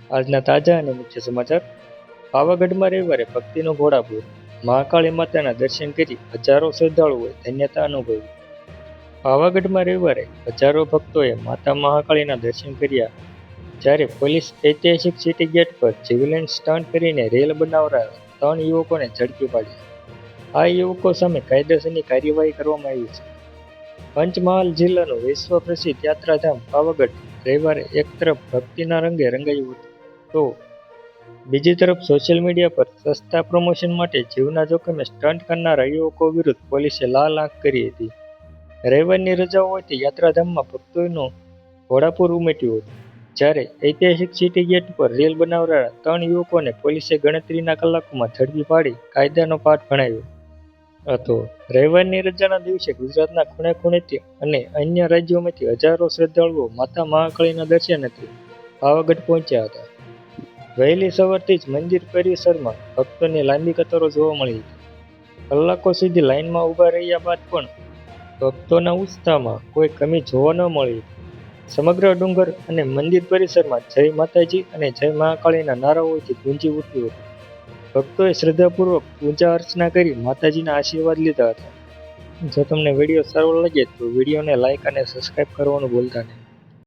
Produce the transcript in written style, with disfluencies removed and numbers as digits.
આજના તાજા અને મુખ્ય સમાચાર. પાવાગઢમાં રવિવારે ભક્તિનું ઘોડાપૂર. મહાકાળી માતાના દર્શન કરી હજારો શ્રદ્ધાળુઓએ ધન્યતા અનુભવી. પાવાગઢમાં રવિવારે હજારો ભક્તોએ માતા મહાકાળીના દર્શન કર્યા, જ્યારે પોલીસ ઐતિહાસિક સિટી ગેટ પર જીવલેણ સ્ટન્ટ કરીને રેલ બનાવનારા 3 યુવકોને ઝડપી પાડ્યા. આ યુવકો સામે કાયદેસરની કાર્યવાહી કરવામાં આવી છે. પંચમહાલ જિલ્લાનું વિશ્વ પ્રસિદ્ધ યાત્રાધામ પાવાગઢ રવિવારે એક તરફ ભક્તિના રંગે રંગાયું હતું, તો બીજી તરફ સોશિયલ મીડિયા પર સસ્તા પ્રમોશન માટે જીવના જોખમે સ્ટન્ટ કરનારા યુવકો વિરુદ્ધ પોલીસે લાલ આંખ કરી હતી. રવિવારની રજાઓ હોવાથી યાત્રાધામમાં ભક્તોનું ઘોડાપૂર ઉમટ્યું હતું, જ્યારે ઐતિહાસિક સિટી ગેટ પર રેલ બનાવનારા 3 યુવકોને પોલીસે ગણતરીના કલાકોમાં ઝડપી પાડી કાયદાનો પાઠ ભણાવ્યો હતો. રવિવારની રજાના દિવસે ગુજરાતના ખૂણે ખૂણેથી અને અન્ય રાજ્યોમાંથી હજારો શ્રદ્ધાળુઓ માતા મહાકાળીના દર્શનાર્થે પાવાગઢ પહોંચ્યા હતા. વહેલી સવારથી જ મંદિર પરિસરમાં ભક્તોની લાંબી કતારો જોવા મળી હતી. કલાકો સુધી લાઇનમાં ઊભા રહ્યા બાદ પણ ભક્તોના ઉત્સાહમાં કોઈ કમી જોવા ન મળી. સમગ્ર ડુંગર અને મંદિર પરિસરમાં જય માતાજી અને જય મહાકાળીના નારાઓથી ગુંજી ઉઠ્યું હતું. ભક્તોએ શ્રદ્ધાપૂર્વક પૂજા અર્ચના કરી માતાજીના આશીર્વાદ લીધા હતા. જો તમને વિડીયો સારો લાગે તો વિડીયોને લાઇક અને સબસ્ક્રાઇબ કરવાનું ભૂલતા નહીં.